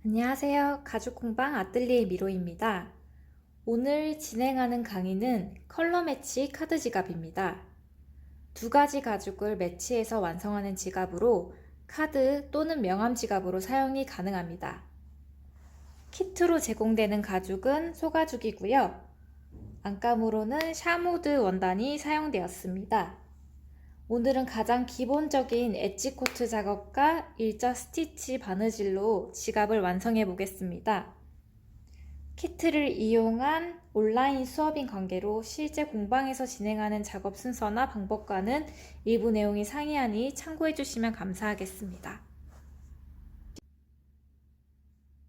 안녕하세요. 가죽공방 아뜰리에 미로입니다. 오늘 진행하는 강의는 컬러 매치 카드 지갑입니다. 두 가지 가죽을 매치해서 완성하는 지갑으로 카드 또는 명함 지갑으로 사용이 가능합니다. 키트로 제공되는 가죽은 소가죽이고요. 안감으로는 샤모드 원단이 사용되었습니다. 오늘은 가장 기본적인 엣지 코트 작업과 일자 스티치 바느질로 지갑을 완성해 보겠습니다. 키트를 이용한 온라인 수업인 관계로 실제 공방에서 진행하는 작업 순서나 방법과는 일부 내용이 상이하니 참고해 주시면 감사하겠습니다.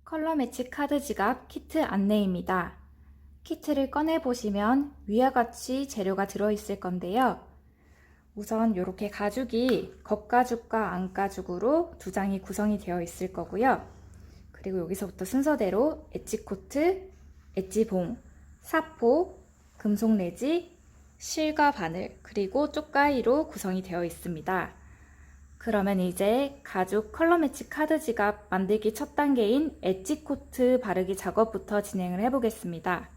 컬러 매치 카드 지갑 키트 안내입니다. 키트를 꺼내 보시면 위와 같이 재료가 들어있을 건데요. 우선 이렇게 가죽이 겉가죽과 안가죽으로 두 장이 구성이 되어 있을 거고요. 그리고 여기서부터 순서대로 엣지코트, 엣지봉, 사포, 금속 내지, 실과 바늘, 그리고 쪽가위로 구성이 되어 있습니다. 그러면 이제 가죽 컬러 매치 카드 지갑 만들기 첫 단계인 엣지코트 바르기 작업부터 진행을 해보겠습니다.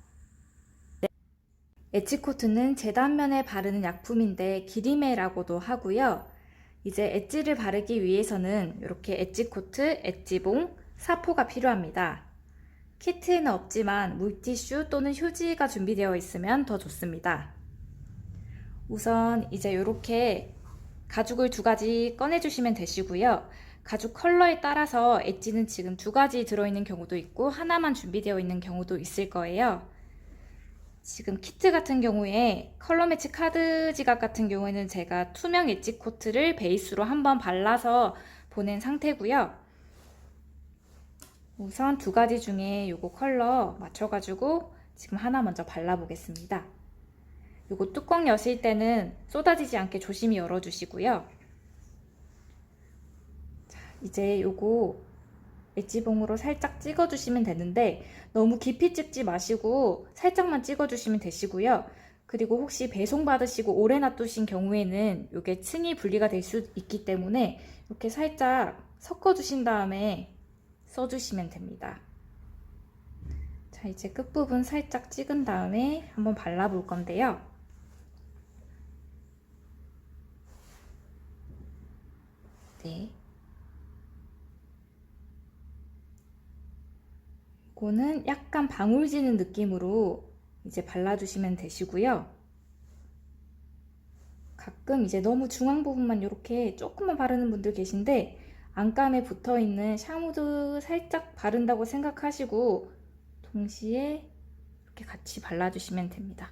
엣지코트는 재단면에 바르는 약품인데 기리매라고도 하고요. 이제 엣지를 바르기 위해서는 이렇게 엣지코트, 엣지봉, 사포가 필요합니다. 키트에는 없지만 물티슈 또는 휴지가 준비되어 있으면 더 좋습니다. 우선 이제 이렇게 가죽을 두 가지 꺼내주시면 되시고요. 가죽 컬러에 따라서 엣지는 지금 두 가지 들어있는 경우도 있고 하나만 준비되어 있는 경우도 있을 거예요. 지금 키트 같은 경우에 컬러 매치 카드 지갑 같은 경우에는 제가 투명 엣지 코트를 베이스로 한번 발라서 보낸 상태고요. 우선 두 가지 중에 요거 컬러 맞춰가지고 지금 하나 먼저 발라보겠습니다. 요거 뚜껑 여실 때는 쏟아지지 않게 조심히 열어주시고요. 자, 이제 요거 엣지봉으로 살짝 찍어주시면 되는데 너무 깊이 찍지 마시고 살짝만 찍어주시면 되시고요. 그리고 혹시 배송 받으시고 오래 놔두신 경우에는 이게 층이 분리가 될 수 있기 때문에 이렇게 살짝 섞어주신 다음에 써주시면 됩니다. 자, 이제 끝부분 살짝 찍은 다음에 한번 발라볼 건데요. 네. 이거는 약간 방울 지는 느낌으로 이제 발라주시면 되시고요. 가끔 이제 너무 중앙 부분만 이렇게 조금만 바르는 분들 계신데 안감에 붙어있는 샤무드 살짝 바른다고 생각하시고 동시에 이렇게 같이 발라주시면 됩니다.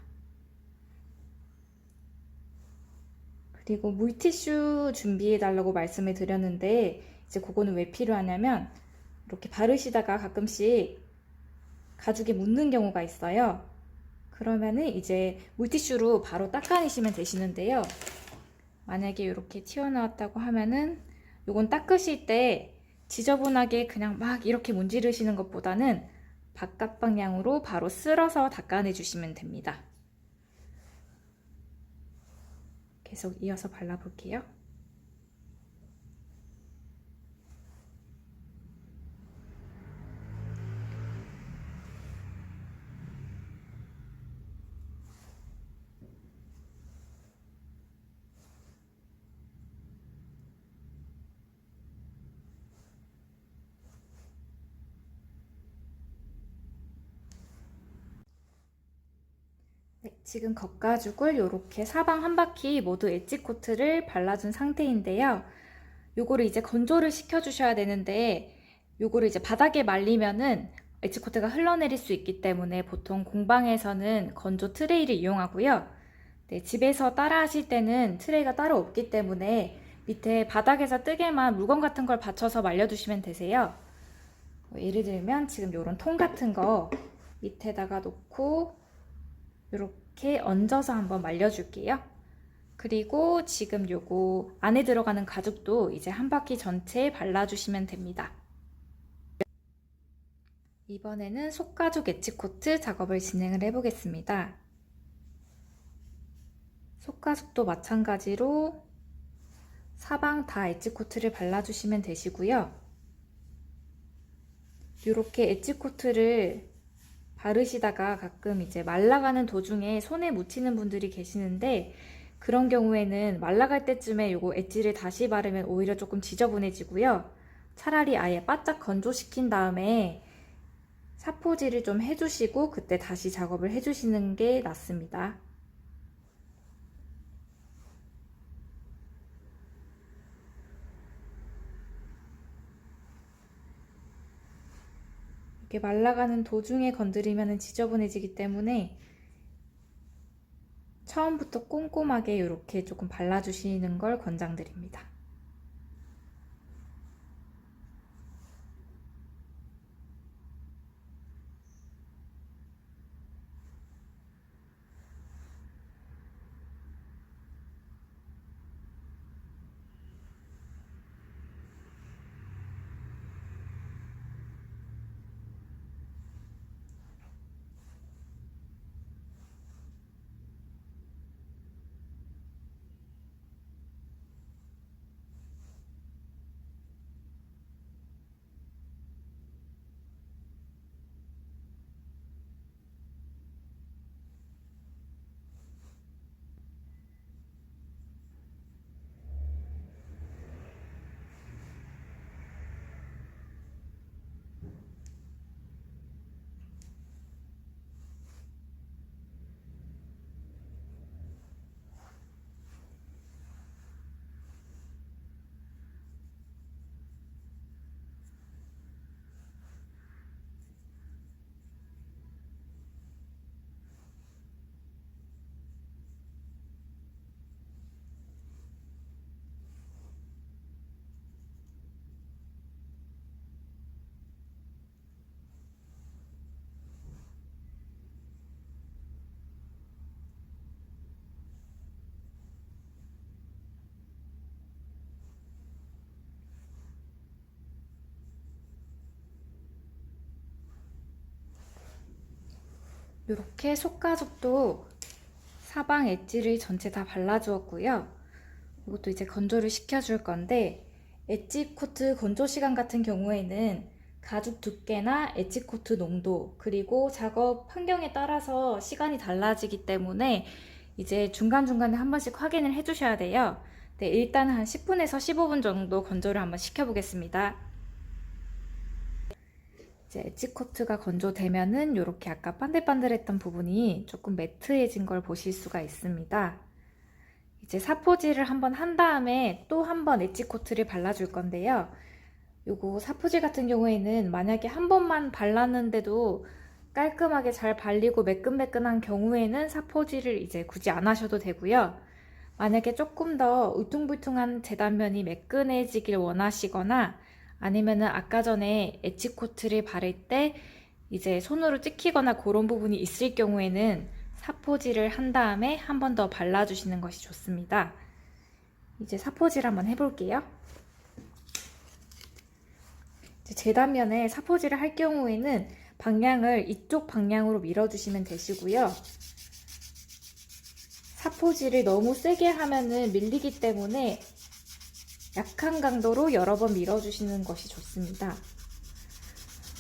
그리고 물티슈 준비해 달라고 말씀을 드렸는데 이제 그거는 왜 필요하냐면 이렇게 바르시다가 가끔씩 가죽에 묻는 경우가 있어요. 그러면은 이제 물티슈로 바로 닦아내시면 되시는데요. 만약에 이렇게 튀어나왔다고 하면은 요건 닦으실 때 지저분하게 그냥 막 이렇게 문지르시는 것보다는 바깥 방향으로 바로 쓸어서 닦아내 주시면 됩니다. 계속 이어서 발라볼게요. 네, 지금 겉가죽을 이렇게 사방 한 바퀴 모두 엣지 코트를 발라준 상태인데요. 요거를 이제 건조를 시켜주셔야 되는데 요거를 이제 바닥에 말리면은 엣지 코트가 흘러내릴 수 있기 때문에 보통 공방에서는 건조 트레이를 이용하고요. 네, 집에서 따라 하실 때는 트레이가 따로 없기 때문에 밑에 바닥에서 뜨개만 물건 같은 걸 받쳐서 말려두시면 되세요. 예를 들면 지금 요런 통 같은 거 밑에다가 놓고 이렇게 얹어서 한번 말려줄게요. 그리고 지금 요거 안에 들어가는 가죽도 이제 한 바퀴 전체에 발라주시면 됩니다. 이번에는 속가죽 엣지코트 작업을 진행을 해보겠습니다. 속가죽도 마찬가지로 사방 다 엣지코트를 발라주시면 되시고요. 이렇게 엣지 코트를 바르시다가 가끔 이제 말라가는 도중에 손에 묻히는 분들이 계시는데, 그런 경우에는 말라갈 때쯤에 요거 엣지를 다시 바르면 오히려 조금 지저분해지고요. 차라리 아예 바짝 건조시킨 다음에 사포질을 좀 해주시고 그때 다시 작업을 해주시는 게 낫습니다. 이렇게 말라가는 도중에 건드리면 지저분해지기 때문에 처음부터 꼼꼼하게 이렇게 조금 발라주시는 걸 권장드립니다. 이렇게 속가죽도 사방 엣지를 전체 다 발라주었고요. 이것도 이제 건조를 시켜줄 건데, 엣지 코트 건조 시간 같은 경우에는 가죽 두께나 엣지 코트 농도, 그리고 작업 환경에 따라서 시간이 달라지기 때문에 이제 중간중간에 한 번씩 확인을 해주셔야 돼요. 네, 일단 한 10분에서 15분 정도 건조를 한번 시켜보겠습니다. 이제 엣지 코트가 건조되면은 이렇게 아까 반들반들했던 부분이 조금 매트해진 걸 보실 수가 있습니다. 이제 사포질을 한번 한 다음에 또 한 번 엣지 코트를 발라줄 건데요. 요거 사포질 같은 경우에는 만약에 한 번만 발랐는데도 깔끔하게 잘 발리고 매끈매끈한 경우에는 사포질을 이제 굳이 안 하셔도 되고요. 만약에 조금 더 울퉁불퉁한 재단면이 매끈해지길 원하시거나, 아니면은 아까 전에 엣지 코트를 바를 때 이제 손으로 찍히거나 그런 부분이 있을 경우에는 사포질을 한 다음에 한 번 더 발라주시는 것이 좋습니다. 이제 사포질 한번 해볼게요. 이제 재단면에 사포질을 할 경우에는 방향을 이쪽 방향으로 밀어주시면 되시고요. 사포질을 너무 세게 하면은 밀리기 때문에 약한 강도로 여러 번 밀어주시는 것이 좋습니다.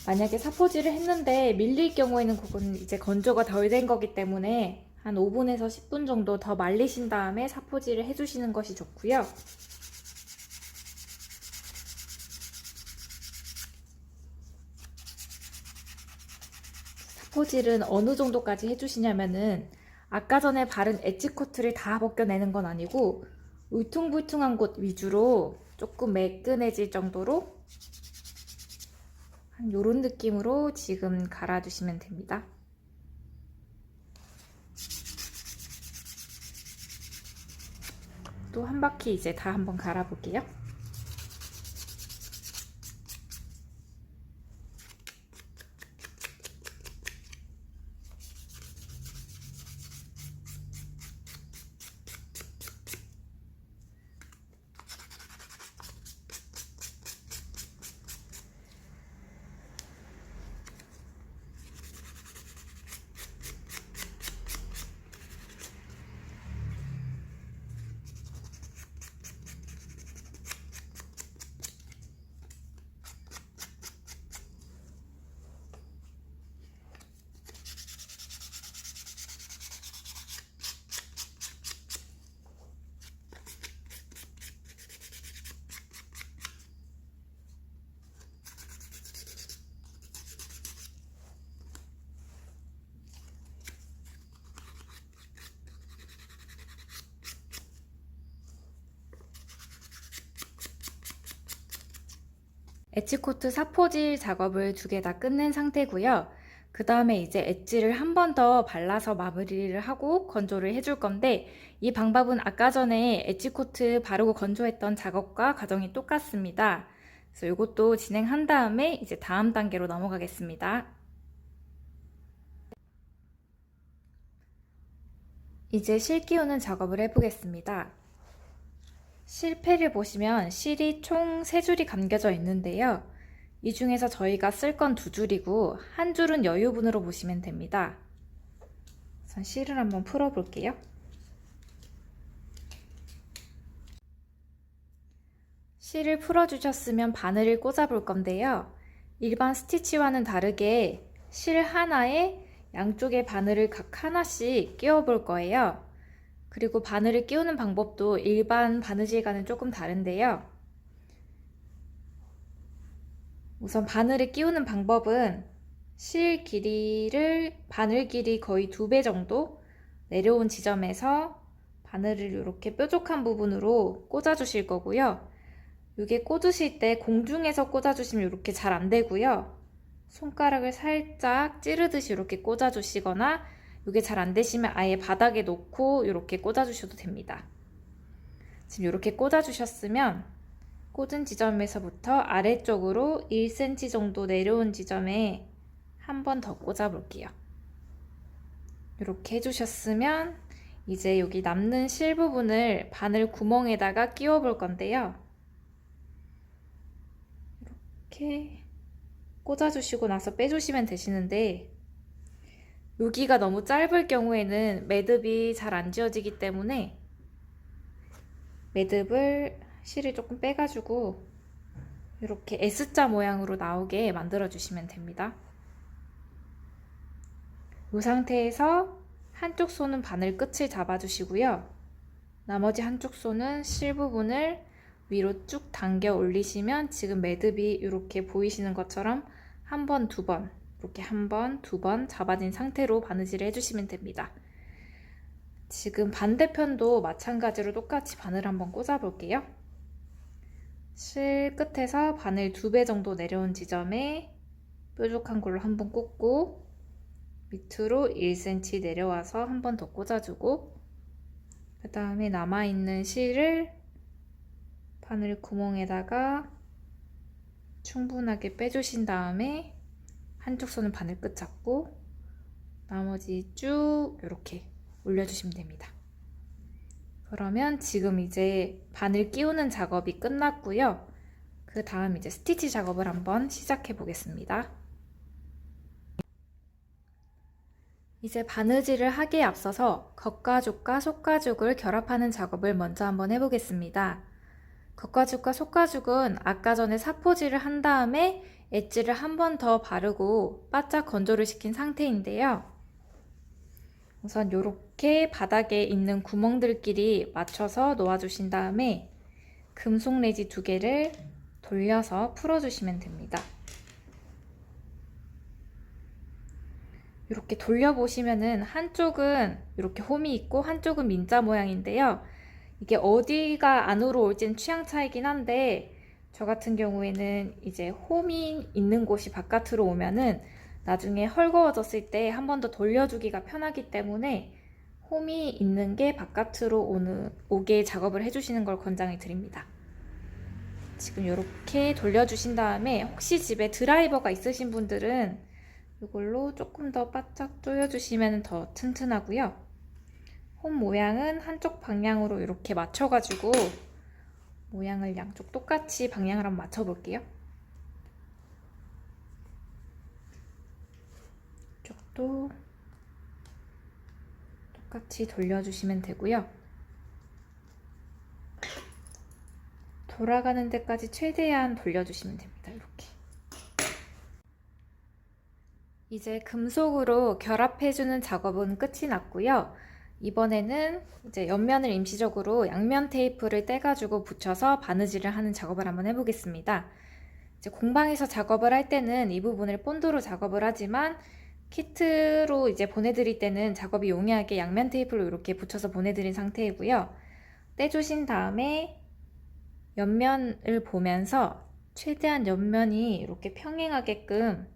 만약에 사포질을 했는데 밀릴 경우에는 그건 이제 건조가 덜 된 거기 때문에 한 5분에서 10분 정도 더 말리신 다음에 사포질을 해주시는 것이 좋고요. 사포질은 어느 정도까지 해주시냐면은, 아까 전에 바른 엣지 코트를 다 벗겨내는 건 아니고 울퉁불퉁한 곳 위주로 조금 매끈해질 정도로 한 요런 느낌으로 지금 갈아주시면 됩니다. 또 한 바퀴 이제 다 한번 갈아볼게요. 엣지코트 사포질 작업을 2개 다 끝낸 상태고요. 그 다음에 이제 엣지를 한 번 더 발라서 마무리를 하고 건조를 해줄 건데, 이 방법은 아까 전에 엣지코트 바르고 건조했던 작업과 과정이 똑같습니다. 그래서 이것도 진행한 다음에 이제 다음 단계로 넘어가겠습니다. 이제 실 끼우는 작업을 해보겠습니다. 실패를 보시면 실이 총 3줄이 감겨져 있는데요. 이 중에서 저희가 쓸 건 2줄이고 한 줄은 여유분으로 보시면 됩니다. 우선 실을 한번 풀어 볼게요. 실을 풀어 주셨으면 바늘을 꽂아 볼 건데요. 일반 스티치와는 다르게 실 하나에 양쪽에 바늘을 각 하나씩 끼워 볼 거예요. 그리고 바늘을 끼우는 방법도 일반 바느질과는 조금 다른데요. 우선 바늘을 끼우는 방법은 실 길이를 바늘 길이 거의 2배 정도 내려온 지점에서 바늘을 이렇게 뾰족한 부분으로 꽂아 주실 거고요. 이게 꽂으실 때 공중에서 꽂아 주시면 이렇게 잘 안 되고요. 손가락을 살짝 찌르듯이 이렇게 꽂아 주시거나 이게 잘 안 되시면 아예 바닥에 놓고 이렇게 꽂아 주셔도 됩니다. 지금 이렇게 꽂아 주셨으면 꽂은 지점에서부터 아래쪽으로 1cm 정도 내려온 지점에 한 번 더 꽂아 볼게요. 이렇게 해주셨으면 이제 여기 남는 실 부분을 바늘 구멍에다가 끼워 볼 건데요. 이렇게 꽂아주시고 나서 빼주시면 되시는데, 여기가 너무 짧을 경우에는 매듭이 잘 안 지어지기 때문에 매듭을 실을 조금 빼가지고 이렇게 S자 모양으로 나오게 만들어 주시면 됩니다. 이 상태에서 한쪽 손은 바늘 끝을 잡아주시고요. 나머지 한쪽 손은 실 부분을 위로 쭉 당겨 올리시면 지금 매듭이 이렇게 보이시는 것처럼 한 번, 2번, 이렇게 한 번, 2번 잡아진 상태로 바느질을 해주시면 됩니다. 지금 반대편도 마찬가지로 똑같이 바늘 한번 꽂아 볼게요. 실 끝에서 바늘 2배 정도 내려온 지점에 뾰족한 걸로 한번 꽂고 밑으로 1cm 내려와서 한 번 더 꽂아주고, 그 다음에 남아있는 실을 바늘 구멍에다가 충분하게 빼주신 다음에 한쪽 손은 바늘 끝 잡고 나머지 쭉 이렇게 올려주시면 됩니다. 그러면 지금 이제 바늘 끼우는 작업이 끝났고요. 그 다음 이제 스티치 작업을 한번 시작해 보겠습니다. 이제 바느질을 하기에 앞서서 겉가죽과 속가죽을 결합하는 작업을 먼저 한번 해보겠습니다. 겉가죽과 속가죽은 아까 전에 사포질을 한 다음에 엣지를 한 번 더 바르고 바짝 건조를 시킨 상태인데요. 우선 이렇게 바닥에 있는 구멍들끼리 맞춰서 놓아주신 다음에 금속 레지 2개를 돌려서 풀어주시면 됩니다. 이렇게 돌려보시면은 한쪽은 이렇게 홈이 있고 한쪽은 민자 모양인데요. 이게 어디가 안으로 올지는 취향 차이긴 한데, 저 같은 경우에는 이제 홈이 있는 곳이 바깥으로 오면은 나중에 헐거워졌을 때 한 번 더 돌려주기가 편하기 때문에 홈이 있는 게 바깥으로 오게 작업을 해주시는 걸 권장을 드립니다. 지금 이렇게 돌려주신 다음에 혹시 집에 드라이버가 있으신 분들은 이걸로 조금 더 바짝 조여주시면 더 튼튼하고요. 홈 모양은 한쪽 방향으로 이렇게 맞춰가지고 모양을 양쪽 똑같이 방향을 한번 맞춰볼게요. 이쪽도 똑같이 돌려주시면 되고요. 돌아가는 데까지 최대한 돌려주시면 됩니다. 이렇게. 이제 금속으로 결합해주는 작업은 끝이 났고요. 이번에는 이제 옆면을 임시적으로 양면 테이프를 떼가지고 붙여서 바느질을 하는 작업을 한번 해보겠습니다. 이제 공방에서 작업을 할 때는 이 부분을 본드로 작업을 하지만 키트로 이제 보내드릴 때는 작업이 용이하게 양면 테이프로 이렇게 붙여서 보내드린 상태이고요. 떼주신 다음에 옆면을 보면서 최대한 옆면이 이렇게 평행하게끔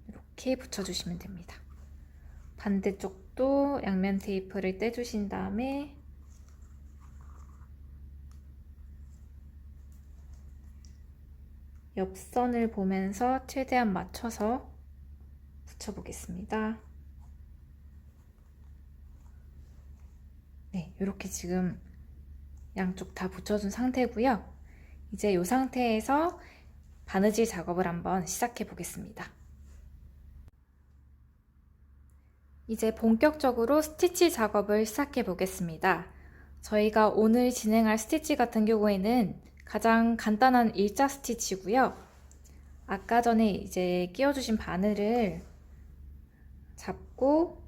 이렇게 붙여주시면 됩니다. 반대쪽도 양면 테이프를 떼주신 다음에 옆선을 보면서 최대한 맞춰서 붙여보겠습니다. 네, 이렇게 지금 양쪽 다 붙여준 상태고요. 이제 이 상태에서 바느질 작업을 한번 시작해 보겠습니다. 이제 본격적으로 스티치 작업을 시작해 보겠습니다. 저희가 오늘 진행할 스티치 같은 경우에는 가장 간단한 일자 스티치고요. 아까 전에 이제 끼워주신 바늘을 잡고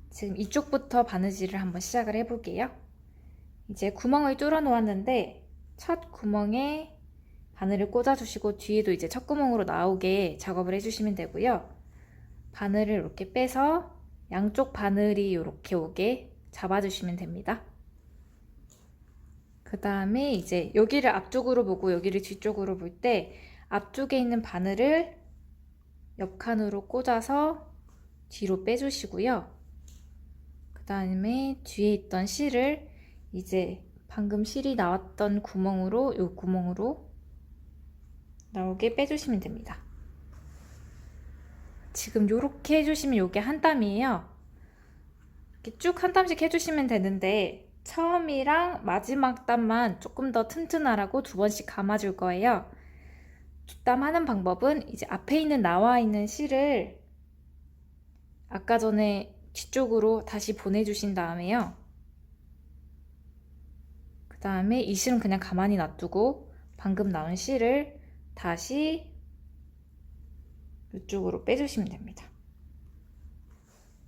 지금 이쪽부터 바느질을 한번 시작을 해볼게요. 이제 구멍을 뚫어 놓았는데 첫 구멍에 바늘을 꽂아주시고 뒤에도 이제 첫 구멍으로 나오게 작업을 해주시면 되고요. 바늘을 이렇게 빼서 양쪽 바늘이 이렇게 오게 잡아주시면 됩니다. 그 다음에 이제 여기를 앞쪽으로 보고 여기를 뒤쪽으로 볼 때 앞쪽에 있는 바늘을 옆칸으로 꽂아서 뒤로 빼주시고요. 그 다음에 뒤에 있던 실을 이제 방금 실이 나왔던 구멍으로 이 구멍으로 나오게 빼주시면 됩니다. 지금 이렇게 해주시면 이게 한 땀이에요. 이렇게 쭉 한 땀씩 해주시면 되는데 처음이랑 마지막 땀만 조금 더 튼튼하라고 2번씩 감아줄 거예요. 뒷땀 하는 방법은 이제 앞에 있는 나와 있는 실을 아까 전에 뒤쪽으로 다시 보내주신 다음에요. 그 다음에 이 실은 그냥 가만히 놔두고 방금 나온 실을 다시 이쪽으로 빼주시면 됩니다.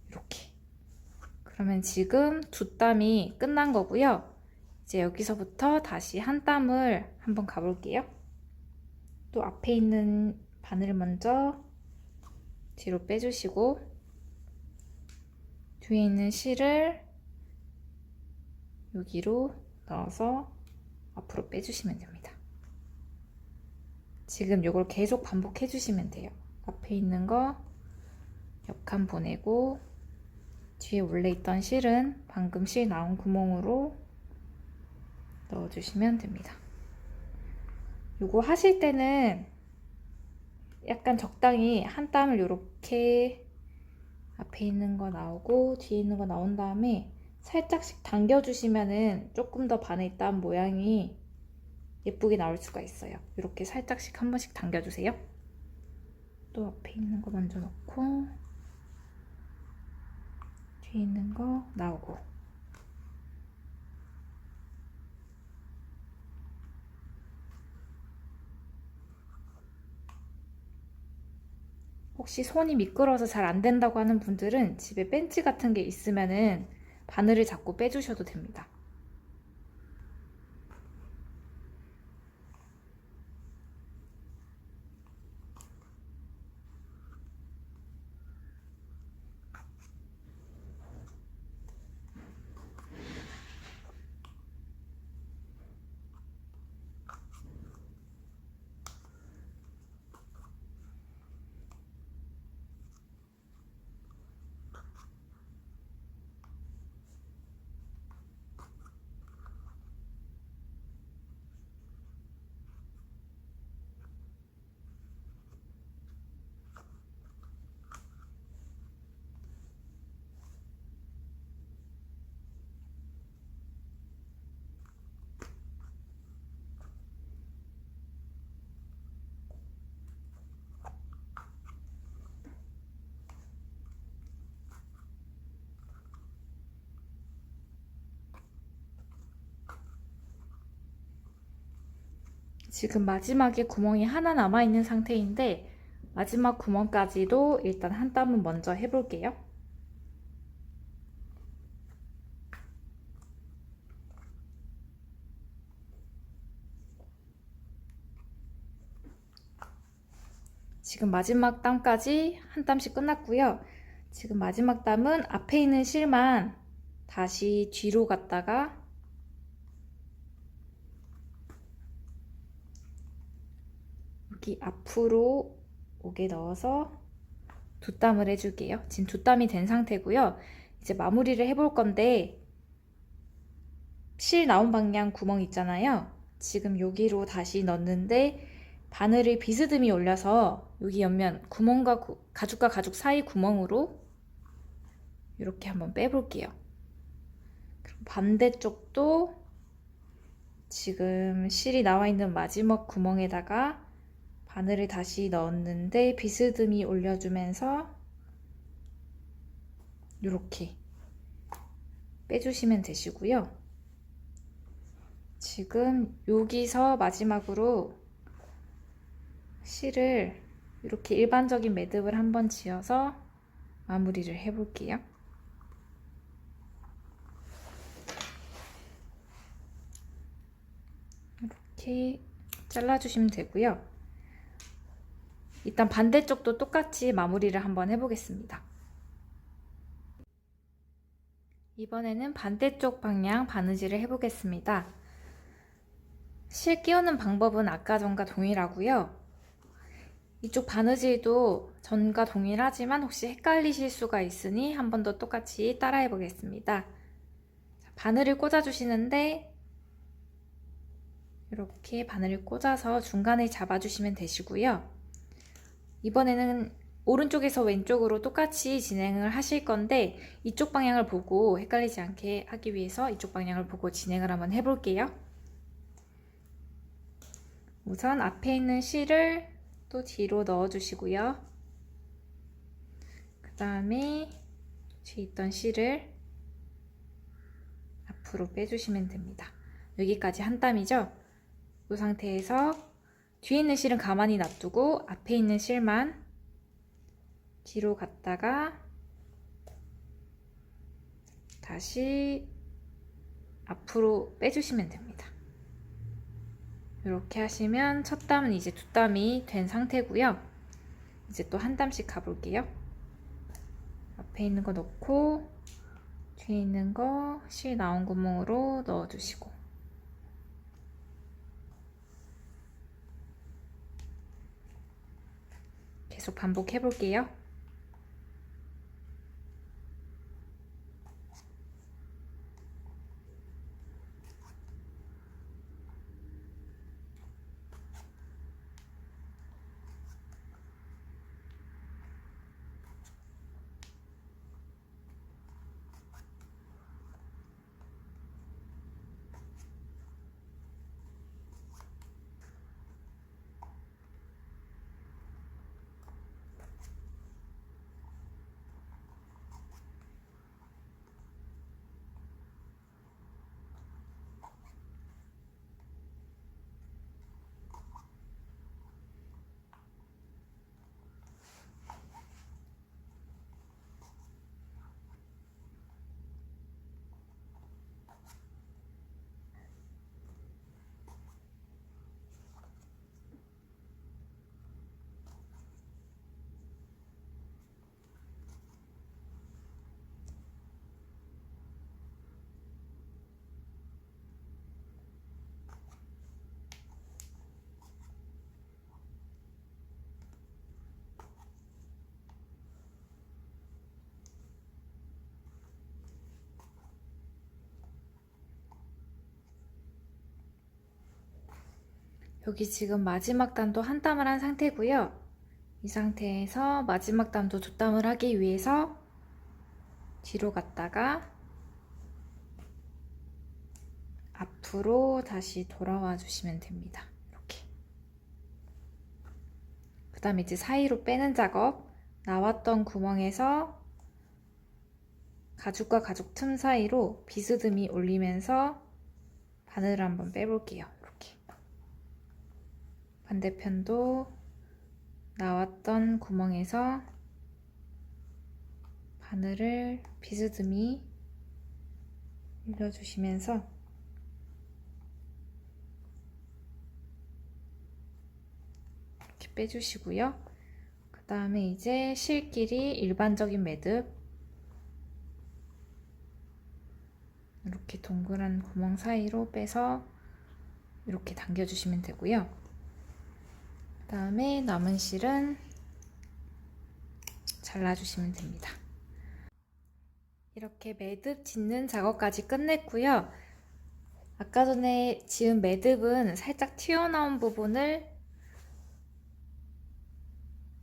이렇게. 그러면 지금 2땀이 끝난 거고요. 이제 여기서부터 다시 한 땀을 한번 가볼게요. 또 앞에 있는 바늘을 먼저 뒤로 빼주시고 뒤에 있는 실을 여기로 넣어서 앞으로 빼주시면 됩니다. 지금 이걸 계속 반복해 주시면 돼요. 앞에 있는 거 옆칸 보내고 뒤에 원래 있던 실은 방금 실 나온 구멍으로 넣어주시면 됩니다. 이거 하실 때는 약간 적당히 한 땀을 이렇게 앞에 있는 거 나오고 뒤에 있는 거 나온 다음에 살짝씩 당겨주시면은 조금 더 바늘 땀 모양이 예쁘게 나올 수가 있어요. 이렇게 살짝씩 한 번씩 당겨주세요. 또 앞에 있는 거 먼저 넣고 뒤에 있는 거 나오고 혹시 손이 미끄러워서 잘 안 된다고 하는 분들은 집에 벤치 같은 게 있으면은 바늘을 잡고 빼주셔도 됩니다. 지금 마지막에 구멍이 하나 남아있는 상태인데 마지막 구멍까지도 일단 한 땀은 먼저 해볼게요. 지금 마지막 땀까지 한 땀씩 끝났고요. 지금 마지막 땀은 앞에 있는 실만 다시 뒤로 갔다가 여기 앞으로 오게 넣어서 뒷담을 해줄게요. 지금 뒷담이 된 상태고요. 이제 마무리를 해볼 건데 실 나온 방향 구멍 있잖아요. 지금 여기로 다시 넣는데 바늘을 비스듬히 올려서 여기 옆면 구멍과 가죽과 가죽 사이 구멍으로 이렇게 한번 빼볼게요. 그리고 반대쪽도 지금 실이 나와 있는 마지막 구멍에다가 바늘을 다시 넣었는데 비스듬히 올려주면서 이렇게 빼주시면 되시고요. 지금 여기서 마지막으로 실을 이렇게 일반적인 매듭을 한번 지어서 마무리를 해볼게요. 이렇게 잘라주시면 되고요. 일단 반대쪽도 똑같이 마무리를 한번 해보겠습니다. 이번에는 반대쪽 방향 바느질을 해보겠습니다. 실 끼우는 방법은 아까 전과 동일하고요. 이쪽 바느질도 전과 동일하지만 혹시 헷갈리실 수가 있으니 한 번 더 똑같이 따라해 보겠습니다. 바늘을 꽂아 주시는데 이렇게 바늘을 꽂아서 중간에 잡아 주시면 되시고요. 이번에는 오른쪽에서 왼쪽으로 똑같이 진행을 하실 건데 이쪽 방향을 보고 헷갈리지 않게 하기 위해서 이쪽 방향을 보고 진행을 한번 해볼게요. 우선 앞에 있는 실을 또 뒤로 넣어 주시고요. 그 다음에 뒤에 있던 실을 앞으로 빼주시면 됩니다. 여기까지 한 땀이죠? 이 상태에서 뒤에 있는 실은 가만히 놔두고 앞에 있는 실만 뒤로 갔다가 다시 앞으로 빼주시면 됩니다. 이렇게 하시면 첫 땀은 이제 두 땀이 된 상태고요. 이제 또 한 땀씩 가볼게요. 앞에 있는 거 넣고 뒤에 있는 거 실 나온 구멍으로 넣어주시고 계속 반복해 볼게요. 여기 지금 마지막 단도 한 땀을 한 상태고요. 이 상태에서 마지막 단도 두 땀을 하기 위해서 뒤로 갔다가 앞으로 다시 돌아와 주시면 됩니다. 이렇게. 그 다음에 이제 사이로 빼는 작업. 나왔던 구멍에서 가죽과 가죽 틈 사이로 비스듬히 올리면서 바늘을 한번 빼볼게요. 이렇게. 반대편도 나왔던 구멍에서 바늘을 비스듬히 올려주시면서 이렇게 빼주시고요. 그 다음에 이제 실끼리 일반적인 매듭 이렇게 동그란 구멍 사이로 빼서 이렇게 당겨주시면 되고요. 그다음에 남은 실은 잘라주시면 됩니다. 이렇게 매듭 짓는 작업까지 끝냈고요. 아까 전에 지은 매듭은 살짝 튀어나온 부분을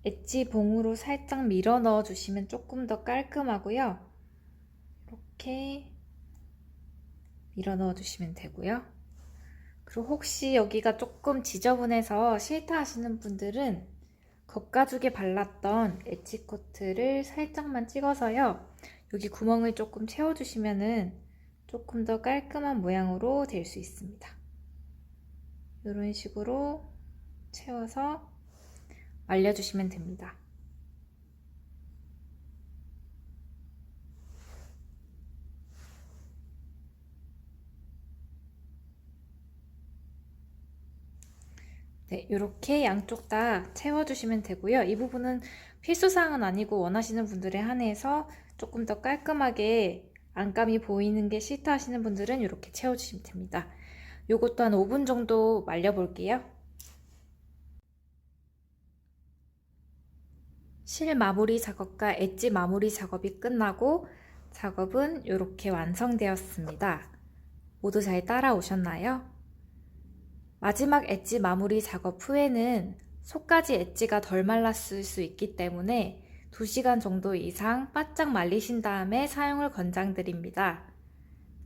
엣지 봉으로 살짝 밀어 넣어 주시면 조금 더 깔끔하고요. 이렇게 밀어 넣어 주시면 되고요. 그리고 혹시 여기가 조금 지저분해서 싫다 하시는 분들은 겉가죽에 발랐던 엣지 코트를 살짝만 찍어서요. 여기 구멍을 조금 채워주시면은 조금 더 깔끔한 모양으로 될 수 있습니다. 이런 식으로 채워서 말려주시면 됩니다. 네, 이렇게 양쪽 다 채워주시면 되고요. 이 부분은 필수사항은 아니고 원하시는 분들에 한해서 조금 더 깔끔하게 안감이 보이는 게 싫다 하시는 분들은 이렇게 채워주시면 됩니다. 요것도 한 5분 정도 말려볼게요. 실 마무리 작업과 엣지 마무리 작업이 끝나고 작업은 이렇게 완성되었습니다. 모두 잘 따라오셨나요? 마지막 엣지 마무리 작업 후에는 속까지 엣지가 덜 말랐을 수 있기 때문에 2시간 정도 이상 바짝 말리신 다음에 사용을 권장드립니다.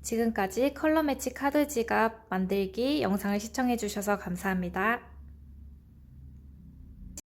지금까지 컬러 매치 카드 지갑 만들기 영상을 시청해 주셔서 감사합니다.